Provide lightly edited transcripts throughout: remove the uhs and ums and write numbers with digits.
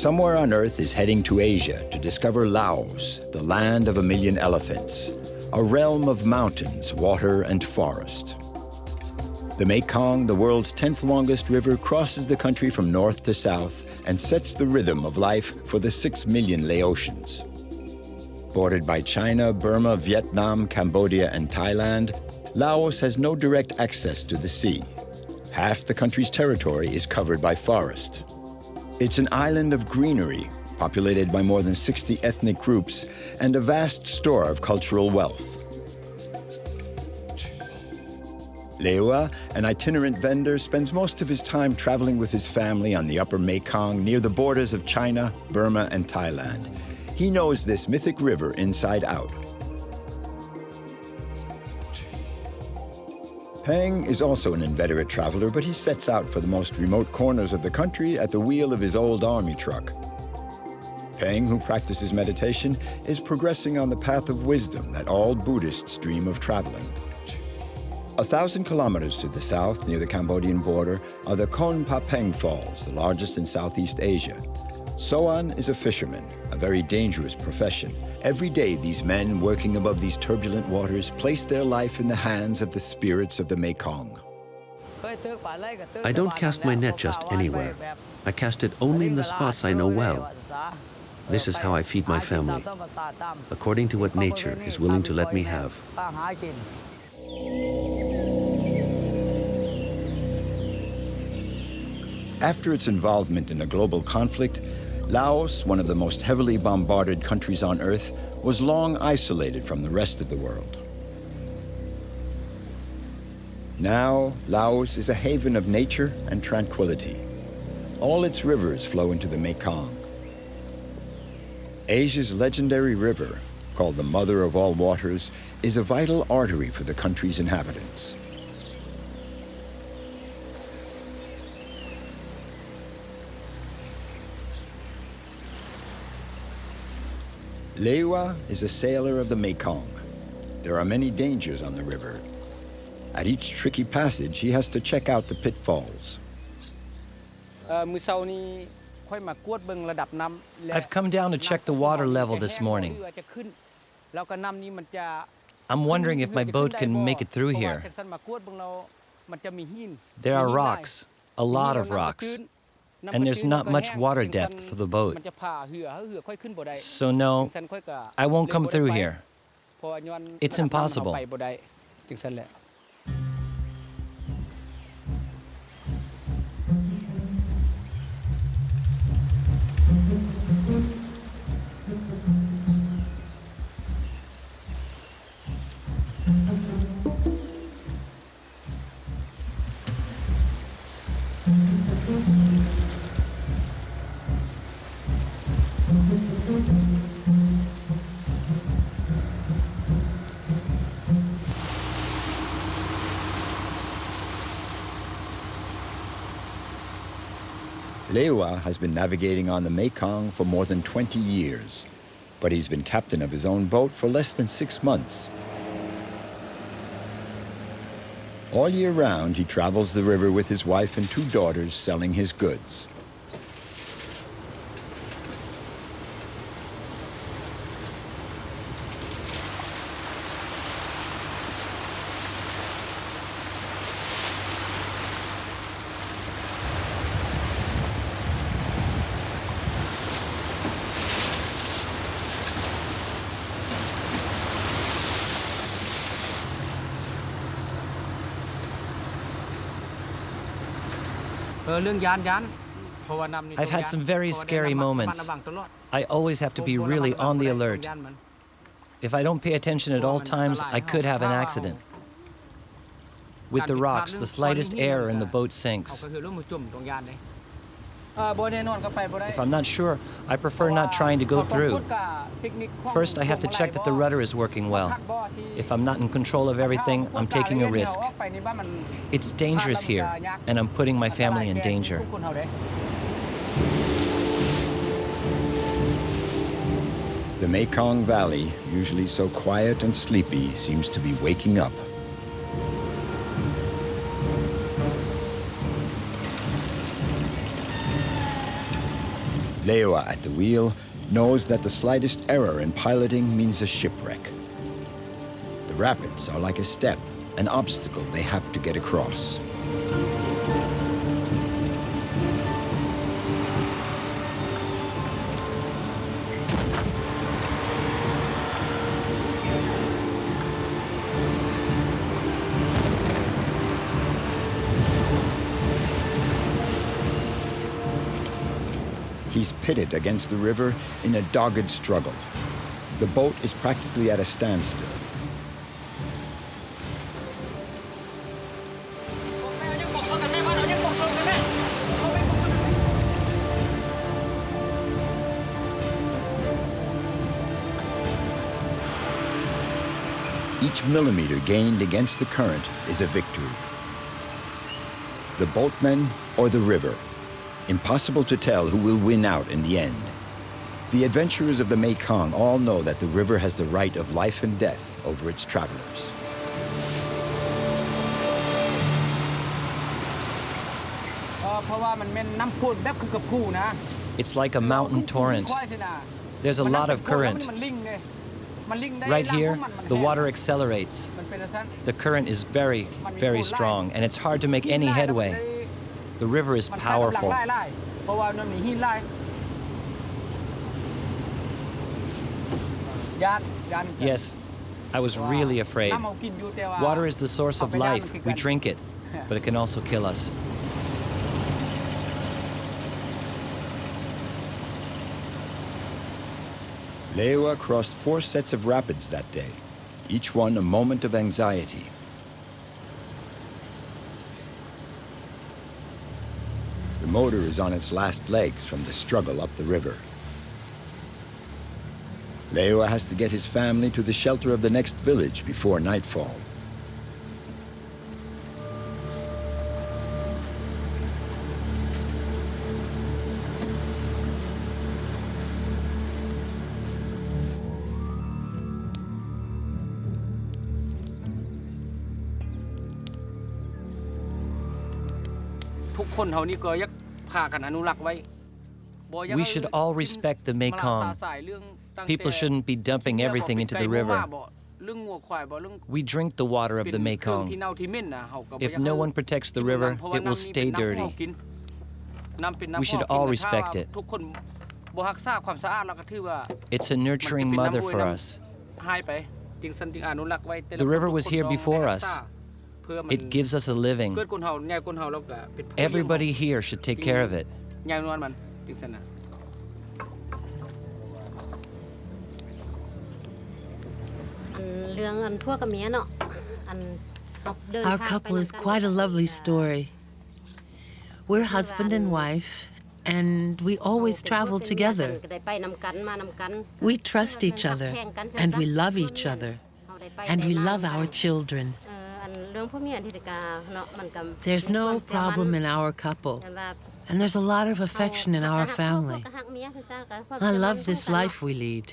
somewhere on Earth is heading to Asia to discover Laos, the land of 1,000,000 elephants, a realm of mountains, water, and forest. The Mekong, the world's 10th longest river, crosses the country from north to south and sets the rhythm of life for the 6 million Laotians. Bordered by China, Burma, Vietnam, Cambodia, and Thailand, Laos has no direct access to the sea. Half the country's territory is covered by forest. It's an island of greenery, populated by more than 60 ethnic groups, and a vast store of cultural wealth. Leua, an itinerant vendor, spends most of his time traveling with his family on the Upper Mekong near the borders of China, Burma, and Thailand. He knows this mythic river inside out. Pheng is also an inveterate traveler, but he sets out for the most remote corners of the country at the wheel of his old army truck. Pheng, who practices meditation, is progressing on the path of wisdom that all Buddhists dream of traveling. 1,000 kilometers to the south, near the Cambodian border, are the Khone Phapheng Falls, the largest in Southeast Asia. Sohane is a fisherman, a very dangerous profession. Every day, these men working above these turbulent waters place their life in the hands of the spirits of the Mekong. I don't cast my net just anywhere. I cast it only in the spots I know well. This is how I feed my family, according to what nature is willing to let me have. After its involvement in a global conflict, Laos, one of the most heavily bombarded countries on Earth, was long isolated from the rest of the world. Now, Laos is a haven of nature and tranquility. All its rivers flow into the Mekong. Asia's legendary river, called the Mother of All Waters, is a vital artery for the country's inhabitants. Leua is a sailor of the Mekong. There are many dangers on the river. At each tricky passage, he has to check out the pitfalls. I've come down to check the water level this morning. I'm wondering if my boat can make it through here. There are rocks, a lot of rocks, and there's not much water depth for the boat. So no, I won't come through here. It's impossible. Leua has been navigating on the Mekong for more than 20 years, but he's been captain of his own boat for less than 6 months. All year round, he travels the river with his wife and 2 daughters selling his goods. I've had some very scary moments. I always have to be really on the alert. If I don't pay attention at all times, I could have an accident. With the rocks, the slightest error and the boat sinks. If I'm not sure, I prefer not trying to go through. First, I have to check that the rudder is working well. If I'm not in control of everything, I'm taking a risk. It's dangerous here, and I'm putting my family in danger. The Mekong Valley, usually so quiet and sleepy, seems to be waking up. Leua at the wheel knows that the slightest error in piloting means a shipwreck. The rapids are like a step, an obstacle they have to get across. He's pitted against the river in a dogged struggle. The boat is practically at a standstill. Each millimeter gained against the current is a victory. The boatmen or the river. Impossible to tell who will win out in the end. The adventurers of the Mekong all know that the river has the right of life and death over its travelers. It's like a mountain torrent. There's a lot of current. Right here, the water accelerates. The current is very, very strong, and it's hard to make any headway. The river is powerful. Yes, I was really afraid. Water is the source of life. We drink it, but it can also kill us. Leua crossed 4 sets of rapids that day, each one a moment of anxiety. The motor is on its last legs from the struggle up the river. Leua has to get his family to the shelter of the next village before nightfall. We should all respect the Mekong. People shouldn't be dumping everything into the river. We drink the water of the Mekong. If no one protects the river, it will stay dirty. We should all respect it. It's a nurturing mother for us. The river was here before us. It gives us a living. Everybody here should take care of it. Our couple is quite a lovely story. We're husband and wife, and we always travel together. We trust each other, and we love each other, and we love our children. There's no problem in our couple, and there's a lot of affection in our family. I love this life we lead.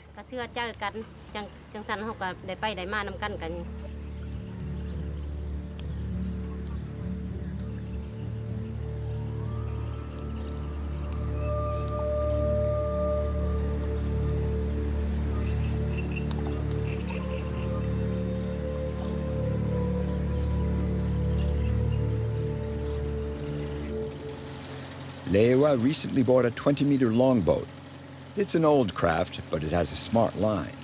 Leua recently bought a 20-meter longboat. It's an old craft, but it has a smart line.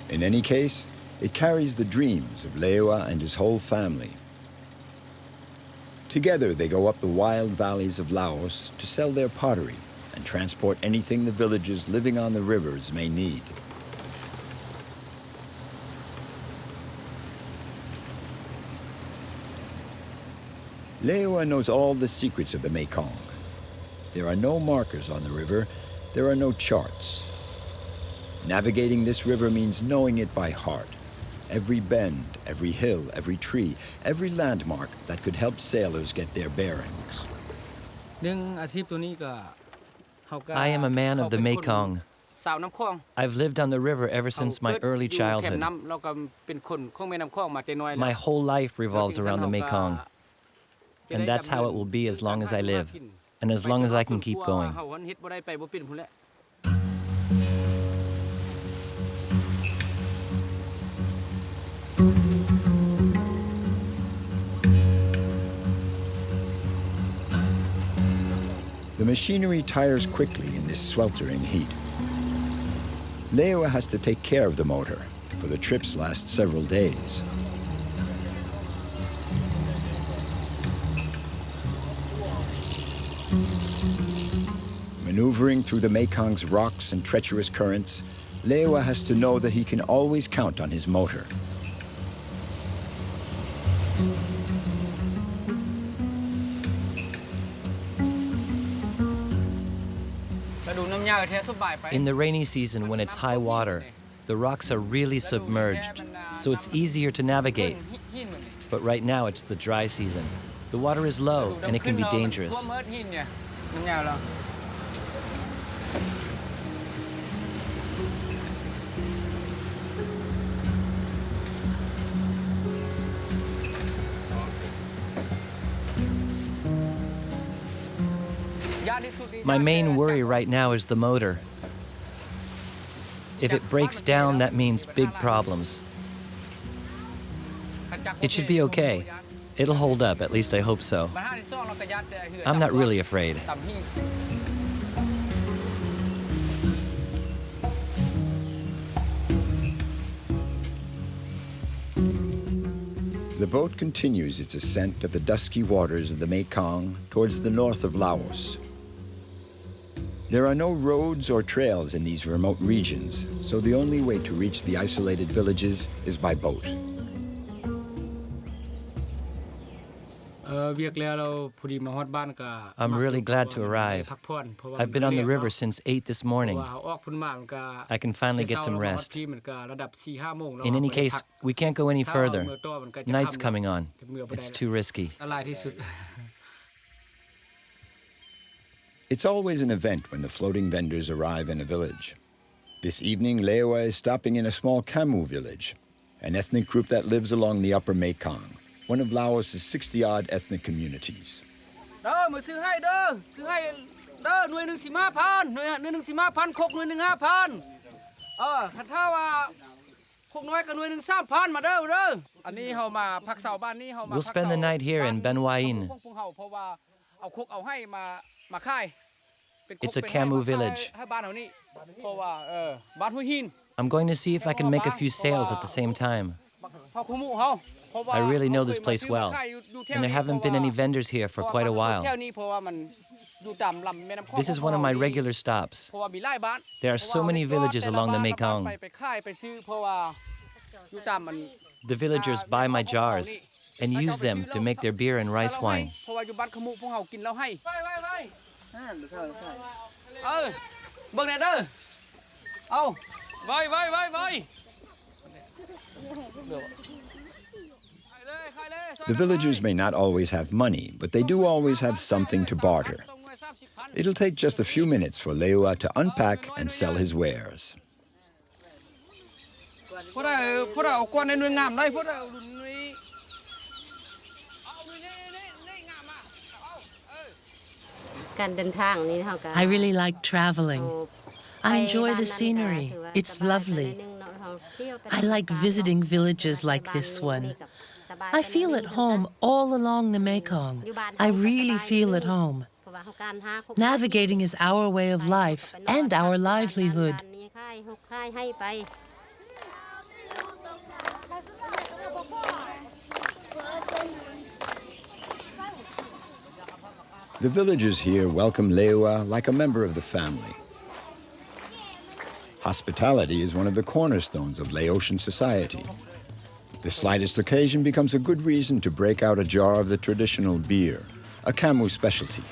In any case, it carries the dreams of Leua and his whole family. Together, they go up the wild valleys of Laos to sell their pottery and transport anything the villagers living on the rivers may need. Leua knows all the secrets of the Mekong. There are no markers on the river. There are no charts. Navigating this river means knowing it by heart. Every bend, every hill, every tree, every landmark that could help sailors get their bearings. I am a man of the Mekong. I've lived on the river ever since my early childhood. My whole life revolves around the Mekong. And that's how it will be as long as I live. and as long as I can keep going. The machinery tires quickly in this sweltering heat. Leua has to take care of the motor, for the trips last several days. Maneuvering through the Mekong's rocks and treacherous currents, Leua has to know that he can always count on his motor. In the rainy season, when it's high water, the rocks are really submerged, so it's easier to navigate. But right now, it's the dry season. The water is low, and it can be dangerous. My main worry right now is the motor. If it breaks down, that means big problems. It should be okay. It'll hold up, at least I hope so. I'm not really afraid. The boat continues its ascent of the dusky waters of the Mekong towards the north of Laos. There are no roads or trails in these remote regions, so the only way to reach the isolated villages is by boat. I'm really glad to arrive. I've been on the river since 8 this morning. I can finally get some rest. In any case, we can't go any further. Night's coming on. It's too risky. It's always an event when the floating vendors arrive in a village. This evening, Leua is stopping in a small Khmer village, an ethnic group that lives along the Upper Mekong, one of Laos's 60-odd ethnic communities. We'll spend the night here in Ben Wain. It's a Khmer village. I'm going to see if I can make a few sales at the same time. I really know this place well, and there haven't been any vendors here for quite a while. This is one of my regular stops. There are so many villages along the Mekong. The villagers buy my jars and use them to make their beer and rice wine. The villagers may not always have money, but they do always have something to barter. It'll take just a few minutes for Leua to unpack and sell his wares. I really like traveling. I enjoy the scenery. It's lovely. I like visiting villages like this one. I feel at home all along the Mekong. I really feel at home. Navigating is our way of life and our livelihood. The villagers here welcome Leua like a member of the family. Hospitality is one of the cornerstones of Laotian society. The slightest occasion becomes a good reason to break out a jar of the traditional beer, a Khmer specialty.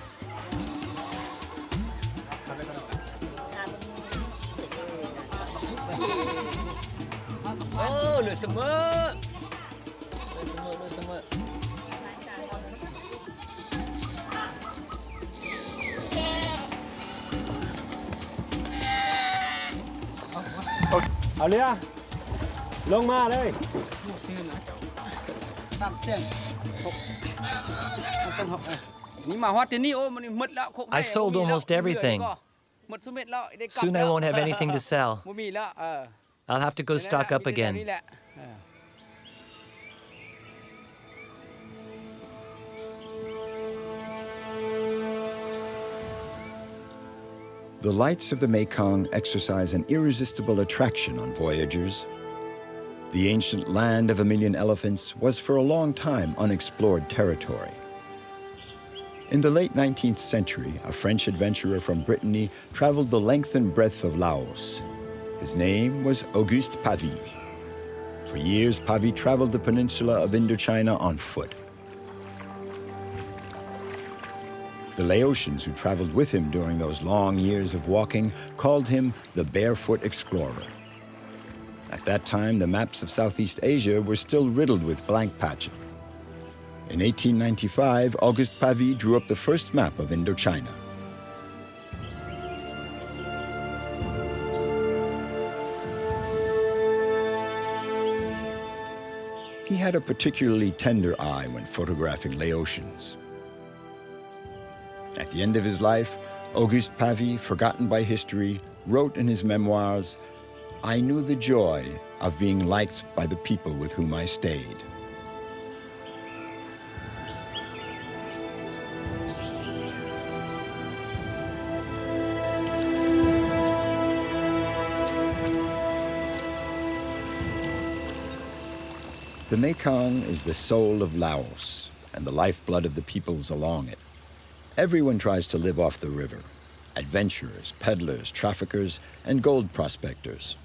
I sold almost everything. Soon I won't have anything to sell. I'll have to go stock up again. The lights of the Mekong exercise an irresistible attraction on voyagers. The ancient land of 1,000,000 elephants was for a long time unexplored territory. In the late 19th century, a French adventurer from Brittany traveled the length and breadth of Laos. His name was Auguste Pavie. For years, Pavie traveled the peninsula of Indochina on foot. The Laotians who traveled with him during those long years of walking called him the barefoot explorer. At that time, the maps of Southeast Asia were still riddled with blank patches. In 1895, Auguste Pavie drew up the first map of Indochina. He had a particularly tender eye when photographing Laotians. At the end of his life, Auguste Pavie, forgotten by history, wrote in his memoirs, "I knew the joy of being liked by the people with whom I stayed." The Mekong is the soul of Laos and the lifeblood of the peoples along it. Everyone tries to live off the river: adventurers, peddlers, traffickers, and gold prospectors.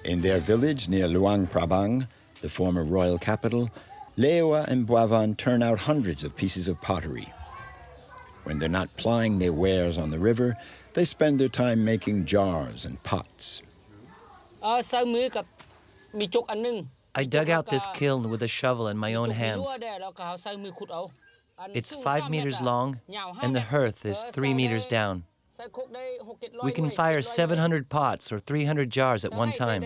In their village near Luang Prabang, the former royal capital, Leua and Boavan turn out hundreds of pieces of pottery. When they're not plying their wares on the river, they spend their time making jars and pots. I dug out this kiln with a shovel in my own hands. It's 5 meters long, and the hearth is 3 meters down. We can fire 700 pots or 300 jars at one time.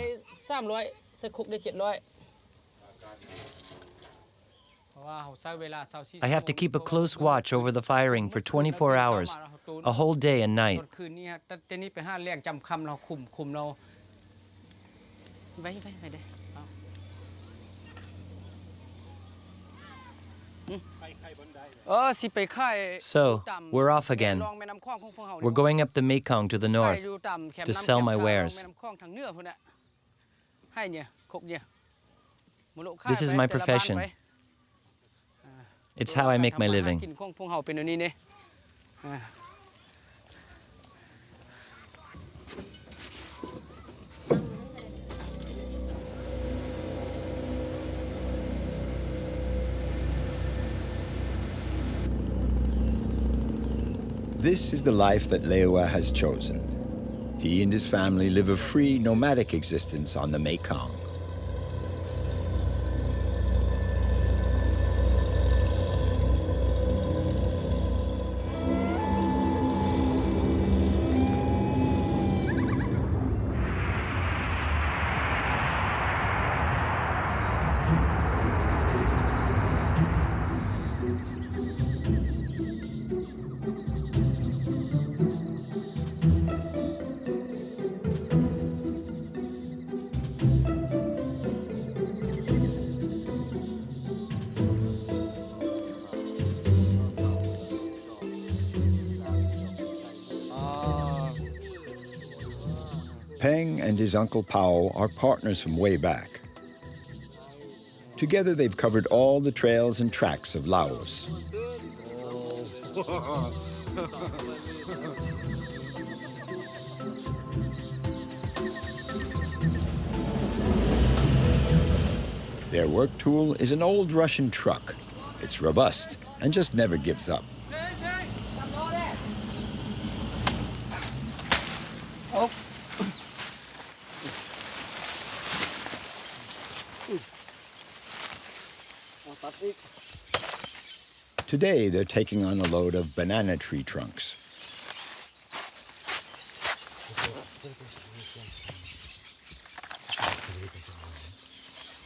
I have to keep a close watch over the firing for 24 hours, a whole day and night. So, we're off again. We're going up the Mekong to the north to sell my wares. This is my profession. It's how I make my living. This is the life that Leua has chosen. He and his family live a free, nomadic existence on the Mekong. Pheng and his uncle Pao are partners from way back. Together they've covered all the trails and tracks of Laos. Their work tool is an old Russian truck. It's robust and just never gives up. Today, they're taking on a load of banana tree trunks.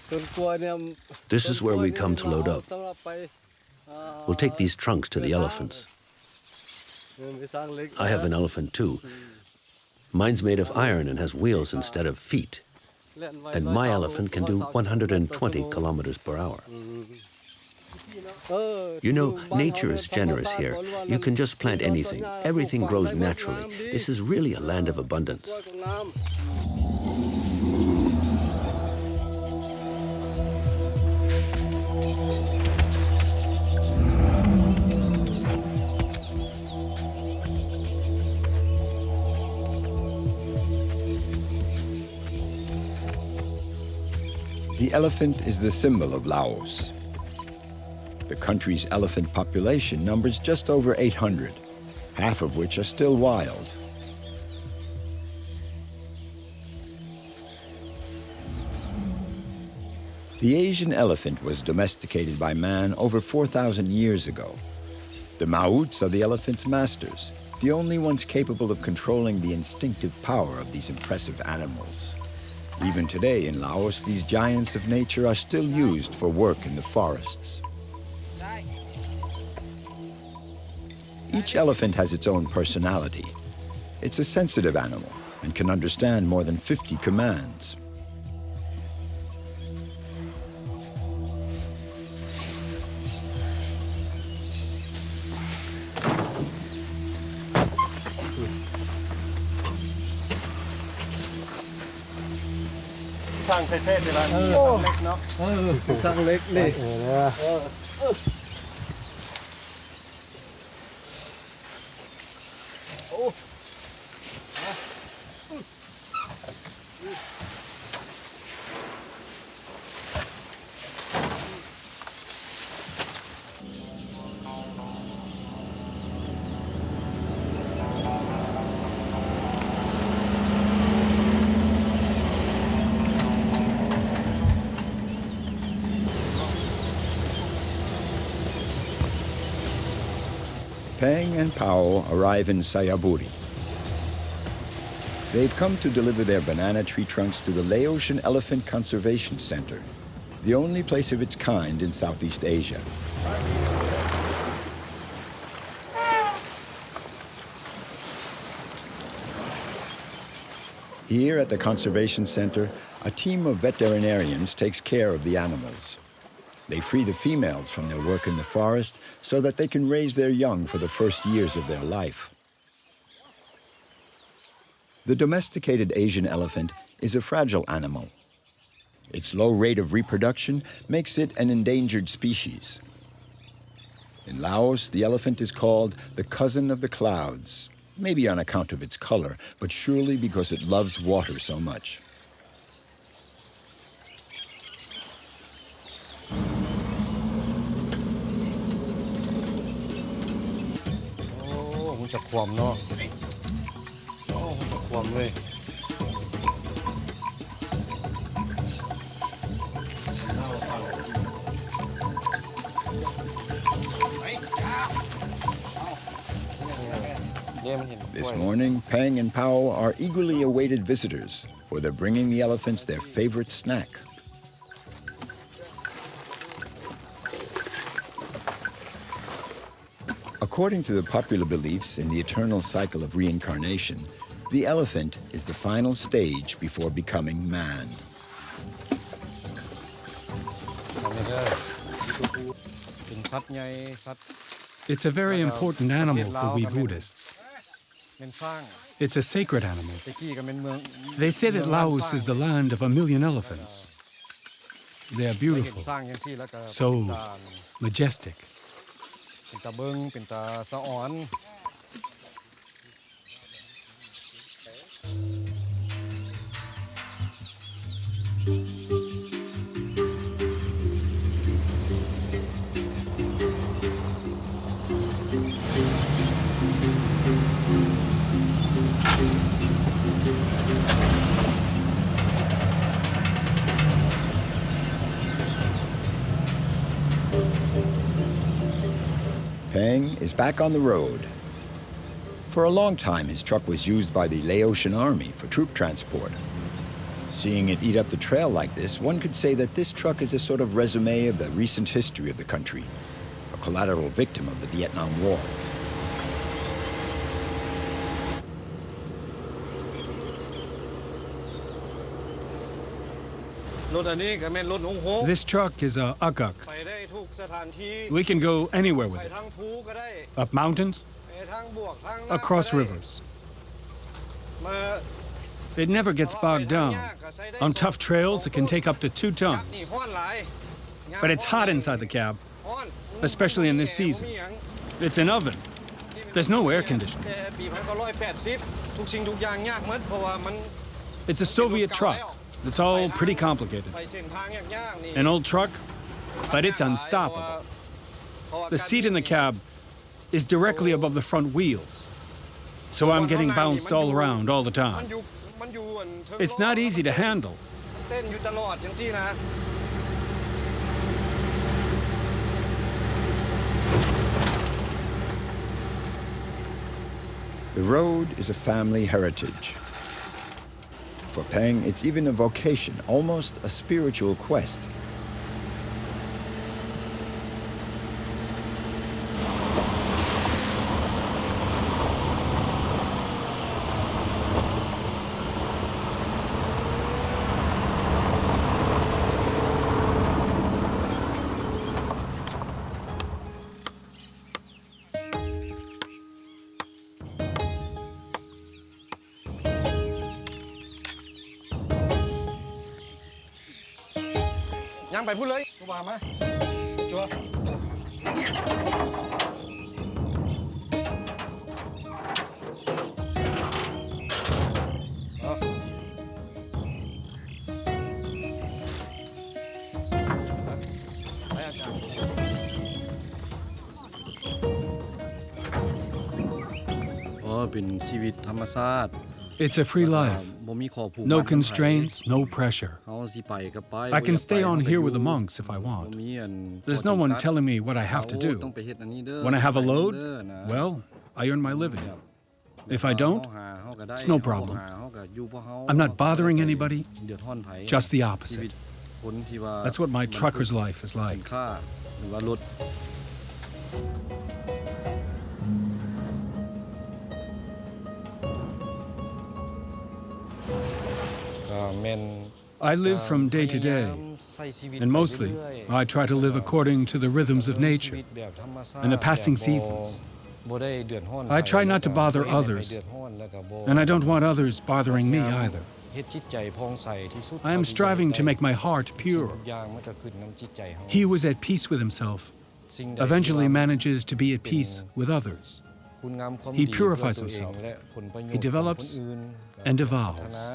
This is where we come to load up. We'll take these trunks to the elephants. I have an elephant too. Mine's made of iron and has wheels instead of feet. And my elephant can do 120 kilometers per hour. You know, nature is generous here. You can just plant anything. Everything grows naturally. This is really a land of abundance. The elephant is the symbol of Laos. The country's elephant population numbers just over 800, half of which are still wild. The Asian elephant was domesticated by man over 4,000 years ago. The Maots are the elephant's masters, the only ones capable of controlling the instinctive power of these impressive animals. Even today in Laos, these giants of nature are still used for work in the forests. Each elephant has its own personality. It's a sensitive animal and can understand more than 50 commands. Pheng and Pao arrive in Sayaburi. They've come to deliver their banana tree trunks to the Laotian Elephant Conservation Center, the only place of its kind in Southeast Asia. Here at the Conservation Center, a team of veterinarians takes care of the animals. They free the females from their work in the forest so that they can raise their young for the first years of their life. The domesticated Asian elephant is a fragile animal. Its low rate of reproduction makes it an endangered species. In Laos, the elephant is called the cousin of the clouds, maybe on account of its color, but surely because it loves water so much. This morning, Pheng and Pao are eagerly awaited visitors, for they're bringing the elephants their favorite snack. According to the popular beliefs in the eternal cycle of reincarnation, the elephant is the final stage before becoming man. It's a very important animal for we Buddhists. It's a sacred animal. They say that Laos is the land of 1,000,000 elephants. They are beautiful, so majestic. Pheng is back on the road. For a long time, his truck was used by the Laotian army for troop transport. Seeing it eat up the trail like this, one could say that this truck is a sort of resume of the recent history of the country, a collateral victim of the Vietnam War. This truck is a akak. We can go anywhere with it. Up mountains, across rivers. It never gets bogged down. On tough trails, it can take up to 2 tons. But it's hot inside the cab, especially in this season. It's an oven. There's no air conditioning. It's a Soviet truck. It's all pretty complicated. An old truck, but it's unstoppable. The seat in the cab is directly above the front wheels, so I'm getting bounced all around all the time. It's not easy to handle. The road is a family heritage. For Pheng, it's even a vocation, almost a spiritual quest. It's a free life. No constraints, no pressure. I can stay on here with the monks if I want. There's no one telling me what I have to do. When I have a load, well, I earn my living. If I don't, it's no problem. I'm not bothering anybody, just the opposite. That's what my trucker's life is like. I live from day to day, and mostly I try to live according to the rhythms of nature and the passing seasons. I try not to bother others, and I don't want others bothering me either. I am striving to make my heart pure. He who is at peace with himself eventually manages to be at peace with others. He purifies himself. He develops and evolves.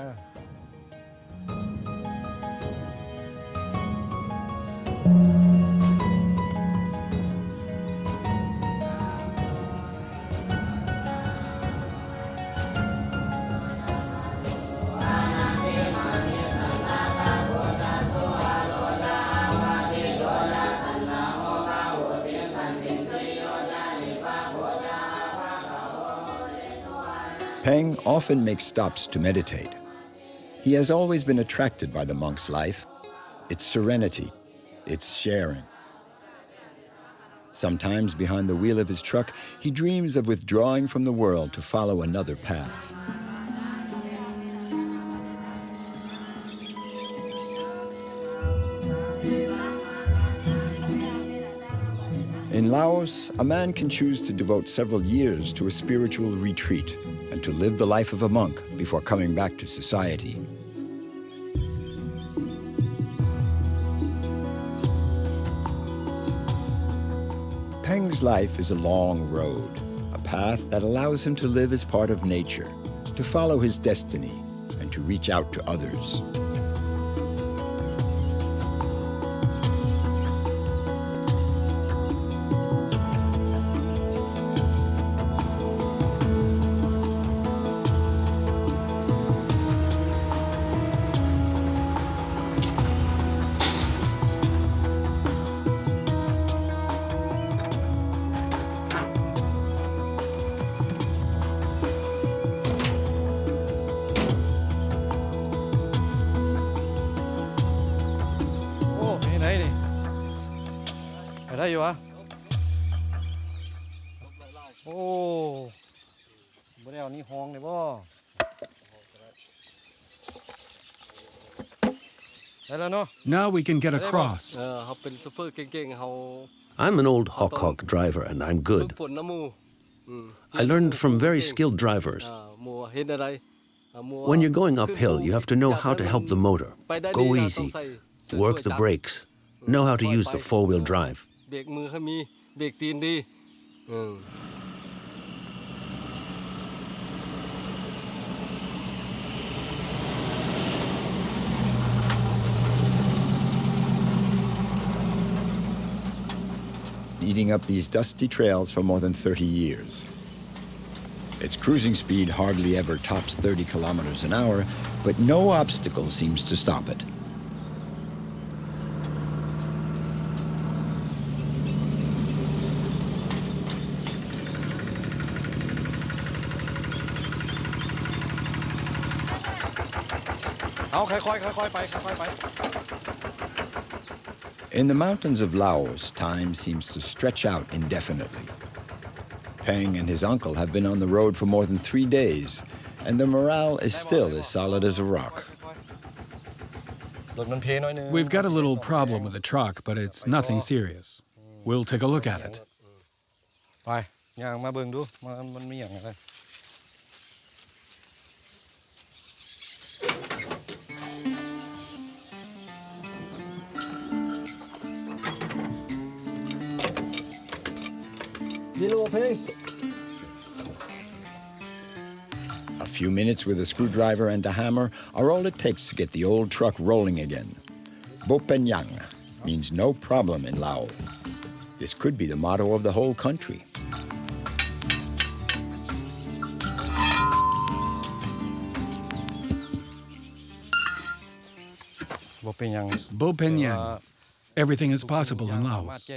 Pheng often makes stops to meditate. He has always been attracted by the monk's life, its serenity, its sharing. Sometimes behind the wheel of his truck, he dreams of withdrawing from the world to follow another path. In Laos, a man can choose to devote several years to a spiritual retreat and to live the life of a monk before coming back to society. Pheng's life is a long road, a path that allows him to live as part of nature, to follow his destiny, and to reach out to others. ได้อยู่วะโอ้บ่ได้เอานี่ห้องเลยบ่ได้แล้วเนาะ Now we can get across. เขาเป็นซูเปอร์เก่งๆเขา I'm an old hawk driver and I'm good. ฝนน้ำมู I learned from very skilled drivers. มัวเห็นอะไร When you're going uphill, you have to know how to help the motor. Go easy. Work the brakes. Know how to use the four-wheel drive. เบรกมือให้มีเบรกตีนดี Eating up these dusty trails for more than 30 years. Its cruising speed hardly ever tops 30 kilometers an hour, but no obstacle seems to stop it. In the mountains of Laos, time seems to stretch out indefinitely. Pheng and his uncle have been on the road for more than 3 days, and their morale is still as solid as a rock. We've got a little problem with the truck, but it's nothing serious. We'll take a look at it. ไปย่างมาเบิ่งดูมันมีหยังอะไร A few minutes with a screwdriver and a hammer are all it takes to get the old truck rolling again. Bopenyang means no problem in Laos. This could be the motto of the whole country. Bopenyang. Everything is possible in Laos.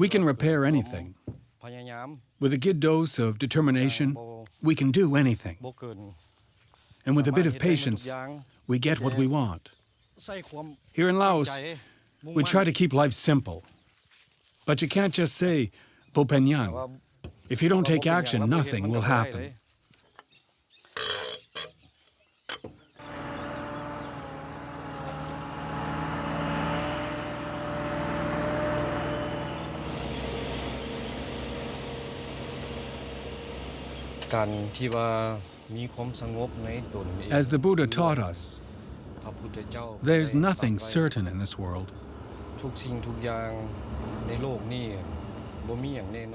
We can repair anything. With a good dose of determination, we can do anything. And with a bit of patience, we get what we want. Here in Laos, we try to keep life simple. But you can't just say, Bopenyang. If you don't take action, nothing will happen. As the Buddha taught us, there's nothing certain in this world.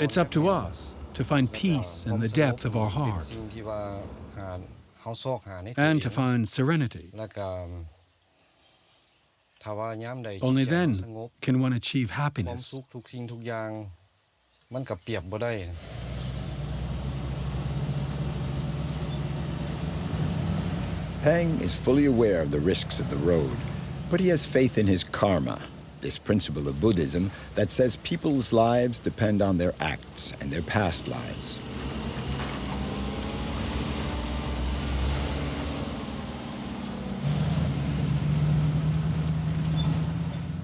It's up to us to find peace in the depth of our heart and to find serenity. Only then can one achieve happiness. Pheng is fully aware of the risks of the road, but he has faith in his karma, this principle of Buddhism that says people's lives depend on their acts and their past lives.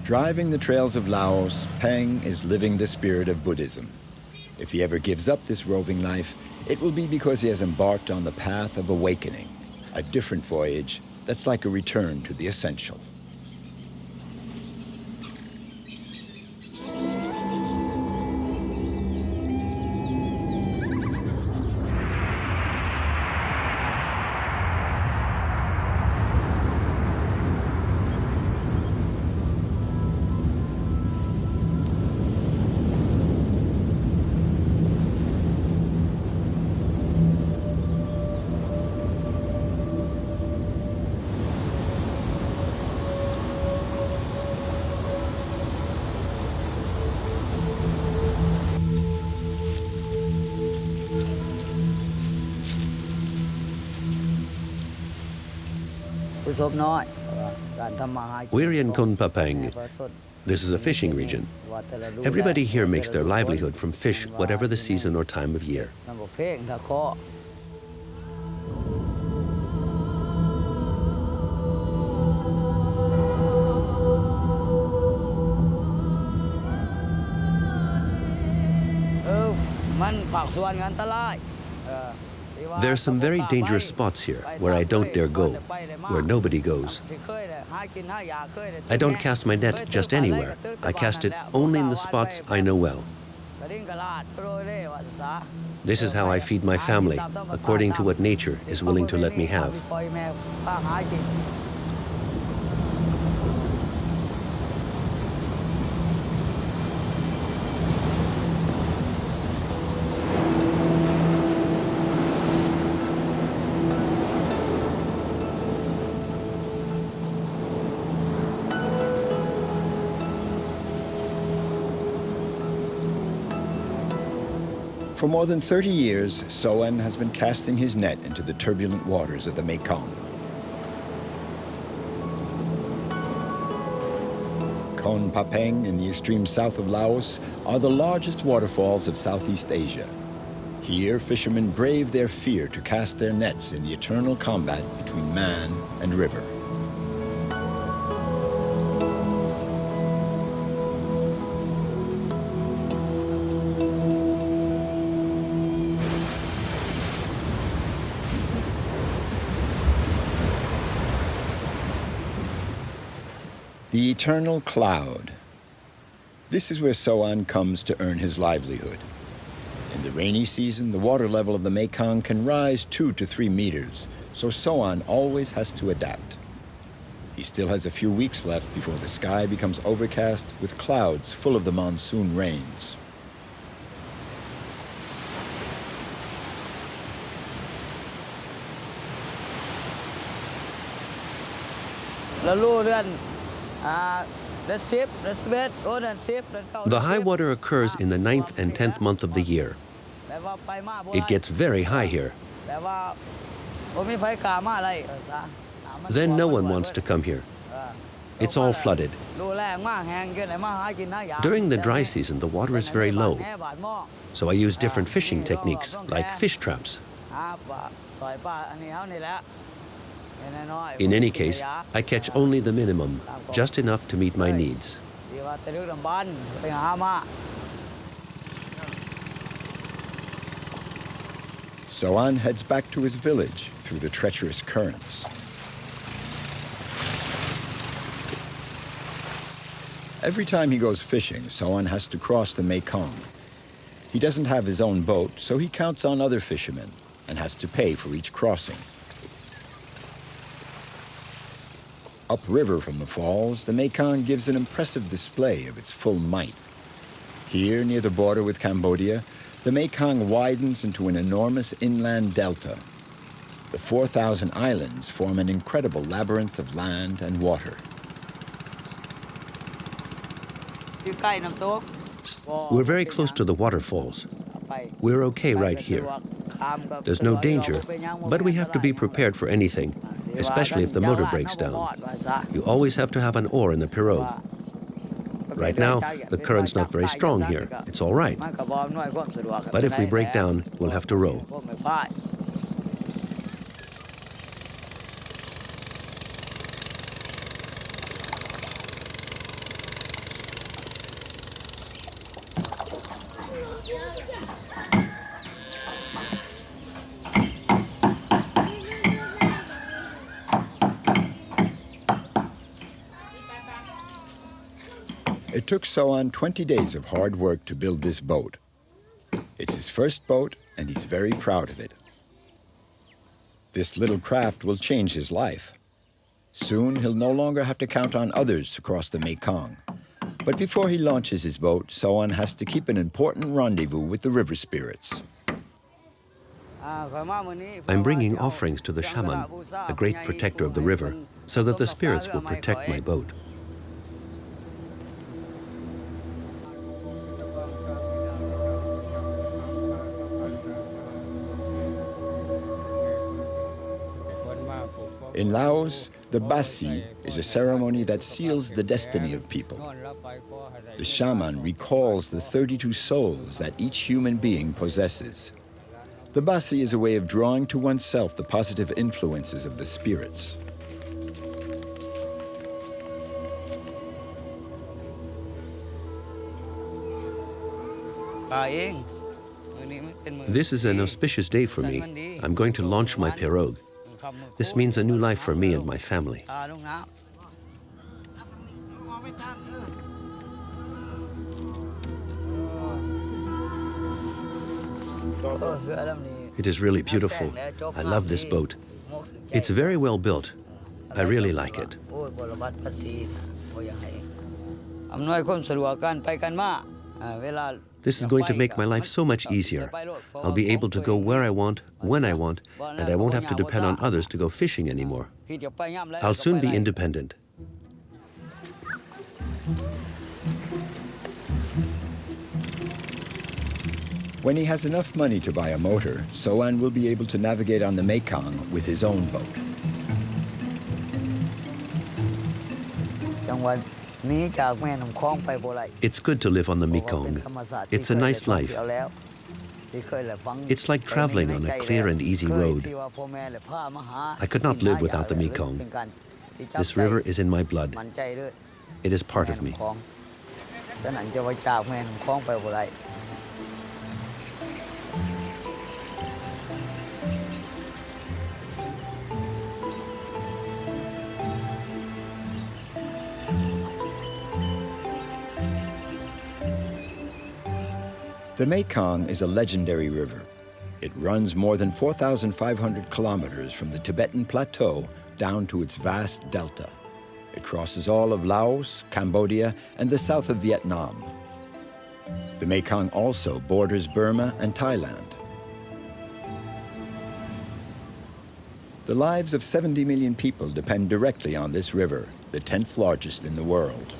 Driving the trails of Laos, Pheng is living the spirit of Buddhism. If he ever gives up this roving life, it will be because he has embarked on the path of awakening, a different voyage that's like a return to the essential. We're in Khone Phapheng. This is a fishing region. Everybody here makes their livelihood from fish, whatever the season or time of year. There are some very dangerous spots here where I don't dare go, where nobody goes. I don't cast my net just anywhere. I cast it only in the spots I know well. This is how I feed my family, according to what nature is willing to let me have. For more than 30 years, Sohane has been casting his net into the turbulent waters of the Mekong. Khone Phapheng in the extreme south of Laos are the largest waterfalls of Southeast Asia. Here, fishermen brave their fear to cast their nets in the eternal combat between man and river. The eternal cloud. This is where Sohane comes to earn his livelihood. In the rainy season, the water level of the Mekong can rise 2 to 3 meters, so Sohane always has to adapt. He still has a few weeks left before the sky becomes overcast with clouds full of the monsoon rains. The high water occurs in the 9th and 10th month of the year. It gets very high here. Then no one wants to come here. It's all flooded. During the dry season, the water is very low. So I use different fishing techniques, like fish traps. In any case, I catch only the minimum, just enough to meet my needs. Sohane heads back to his village through the treacherous currents. Every time he goes fishing, Sohane has to cross the Mekong. He doesn't have his own boat, so he counts on other fishermen and has to pay for each crossing. Upriver from the falls, the Mekong gives an impressive display of its full might. Here, near the border with Cambodia, the Mekong widens into an enormous inland delta. The 4,000 islands form an incredible labyrinth of land and water. We're very close to the waterfalls. We're okay right here. There's no danger, but we have to be prepared for anything, especially if the motor breaks down. You always have to have an oar in the pirogue. Right now, the current's not very strong here. It's all right. But if we break down, we'll have to row. It took Sohane 20 days of hard work to build this boat. It's his first boat, and he's very proud of it. This little craft will change his life. Soon, he'll no longer have to count on others to cross the Mekong. But before he launches his boat, Sohane has to keep an important rendezvous with the river spirits. I'm bringing offerings to the shaman, the great protector of the river, so that the spirits will protect my boat. In Laos, the basi is a ceremony that seals the destiny of people. The shaman recalls the 32 souls that each human being possesses. The basi is a way of drawing to oneself the positive influences of the spirits. This is an auspicious day for me. I'm going to launch my pirogue. This means a new life for me and my family. It is really beautiful. I love this boat. It's very well built. I really like it. This is going to make my life so much easier. I'll be able to go where I want, when I want, and I won't have to depend on others to go fishing anymore. I'll soon be independent. When he has enough money to buy a motor, Sohane will be able to navigate on the Mekong with his own boat. It's good to live on the Mekong. It's a nice life. It's like traveling on a clear and easy road. I could not live without the Mekong. This river is in my blood. It is part of me. The Mekong is a legendary river. It runs more than 4,500 kilometers from the Tibetan Plateau down to its vast delta. It crosses all of Laos, Cambodia, and the south of Vietnam. The Mekong also borders Burma and Thailand. The lives of 70 million people depend directly on this river, the 10th largest in the world.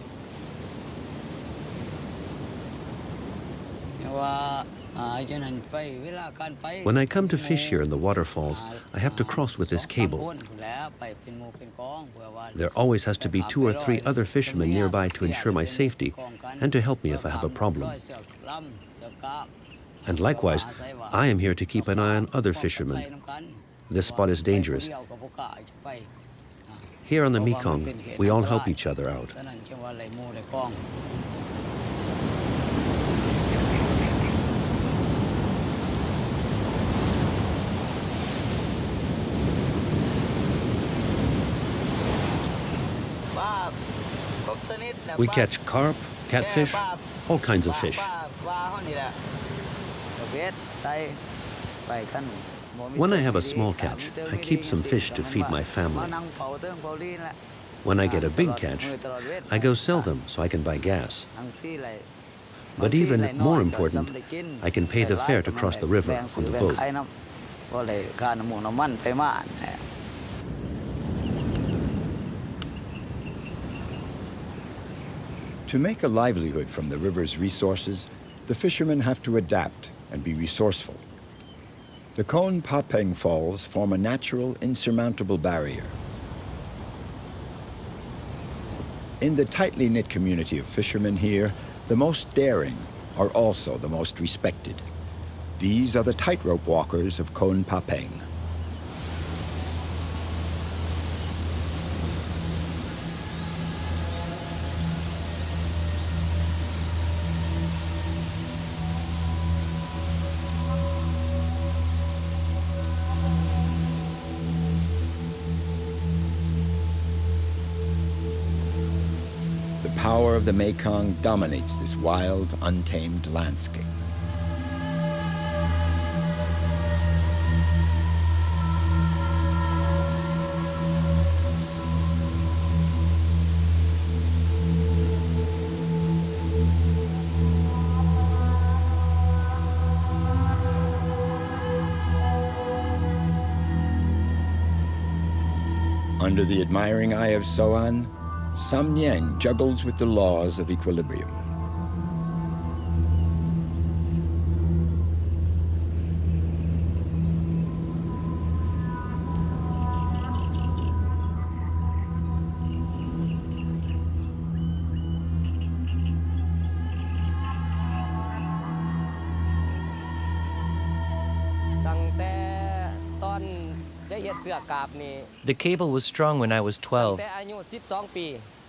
When I come to fish here in the waterfalls, I have to cross with this cable. There always has to be 2 or 3 other fishermen nearby to ensure my safety and to help me if I have a problem. And likewise, I am here to keep an eye on other fishermen. This spot is dangerous. Here on the Mekong, we all help each other out. We catch carp, catfish, all kinds of fish. When I have a small catch, I keep some fish to feed my family. When I get a big catch, I go sell them so I can buy gas. But even more important, I can pay the fare to cross the river on the boat. To make a livelihood from the river's resources, the fishermen have to adapt and be resourceful. The Khone Phapheng Falls form a natural, insurmountable barrier. In the tightly knit community of fishermen here, the most daring are also the most respected. These are the tightrope walkers of Khone Phapheng. The power of the Mekong dominates this wild, untamed landscape. Under the admiring eye of Sohane, Sam Nyen juggles with the laws of equilibrium. The cable was strung when I was 12.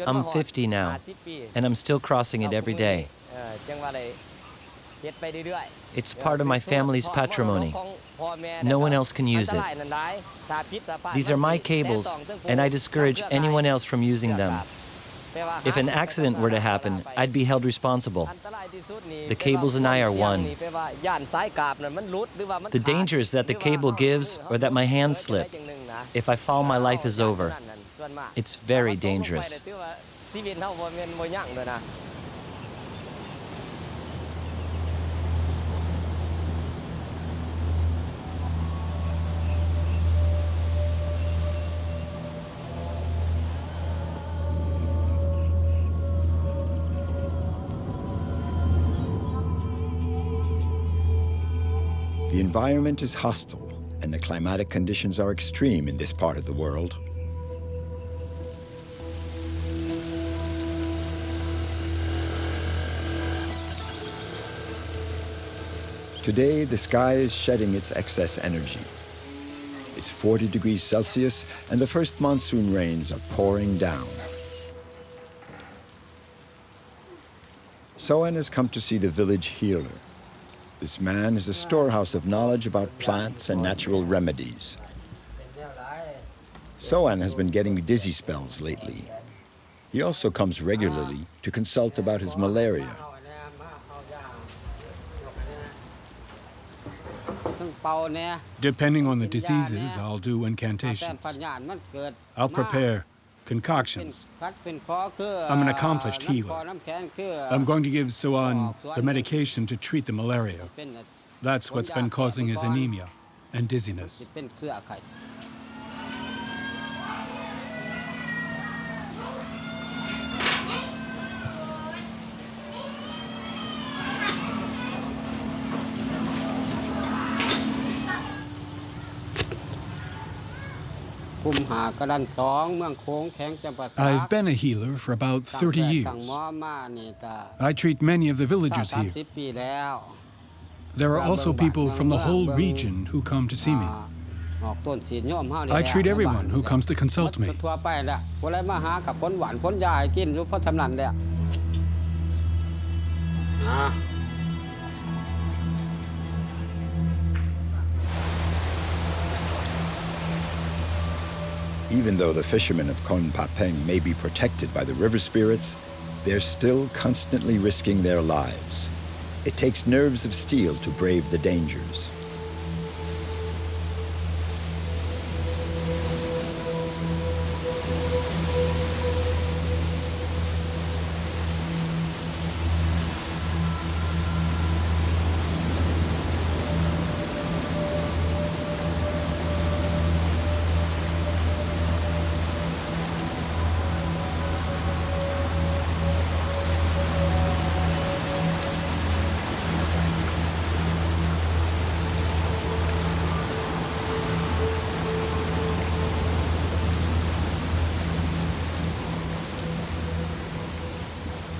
I'm 50 now, and I'm still crossing it every day. It's part of my family's patrimony. No one else can use it. These are my cables, and I discourage anyone else from using them. If an accident were to happen, I'd be held responsible. The cables and I are one. The danger is that the cable gives or that my hands slip. If I fall, my life is over. It's very dangerous. The environment is hostile, and the climatic conditions are extreme in this part of the world. Today, the sky is shedding its excess energy. It's 40 degrees Celsius, and the first monsoon rains are pouring down. Sohane has come to see the village healer. This man is a storehouse of knowledge about plants and natural remedies. Sohane has been getting dizzy spells lately. He also comes regularly to consult about his malaria. Depending on the diseases, I'll do incantations. I'll prepare concoctions. I'm an accomplished healer. I'm going to give Sohane the medication to treat the malaria. That's what's been causing his anemia and dizziness. I've been a healer for about 30 years. I treat many of the villagers here. There are also people from the whole region who come to see me. I treat everyone who comes to consult me. Even though the fishermen of Khone Phapheng may be protected by the river spirits, they're still constantly risking their lives. It takes nerves of steel to brave the dangers.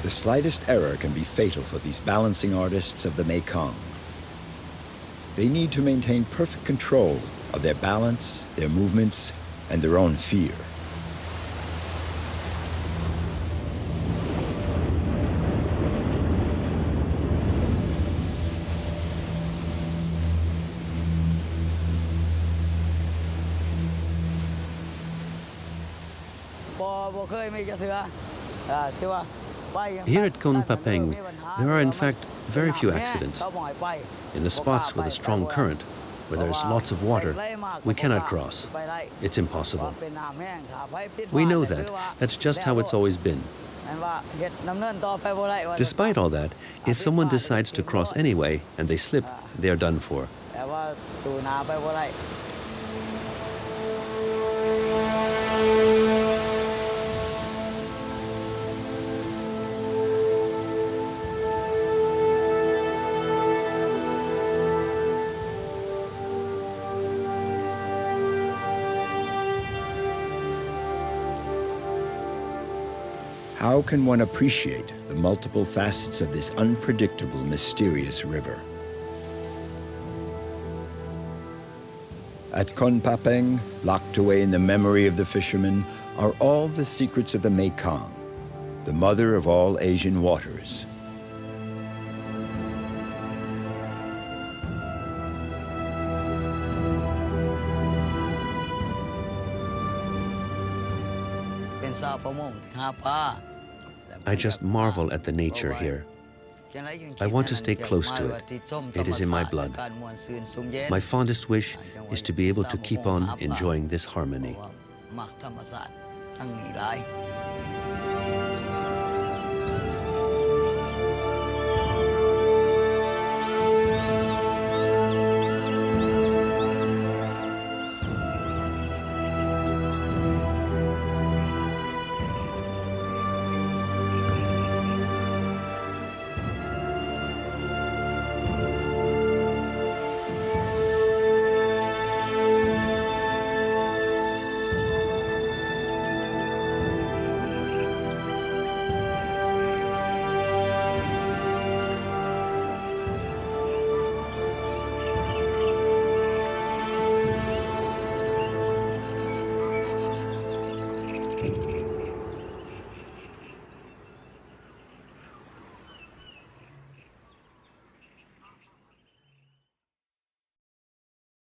The slightest error can be fatal for these balancing artists of the Mekong. They need to maintain perfect control of their balance, their movements, and their own fear. Here at Khone Phapheng, there are in fact very few accidents. In the spots with a strong current, where there's lots of water, we cannot cross. It's impossible. We know that. That's just how it's always been. Despite all that, if someone decides to cross anyway and they slip, they are done for. How can one appreciate the multiple facets of this unpredictable, mysterious river? At Khone Phapheng, locked away in the memory of the fishermen, are all the secrets of the Mekong, the mother of all Asian waters. I just marvel at the nature here. I want to stay close to it. It is in my blood. My fondest wish is to be able to keep on enjoying this harmony.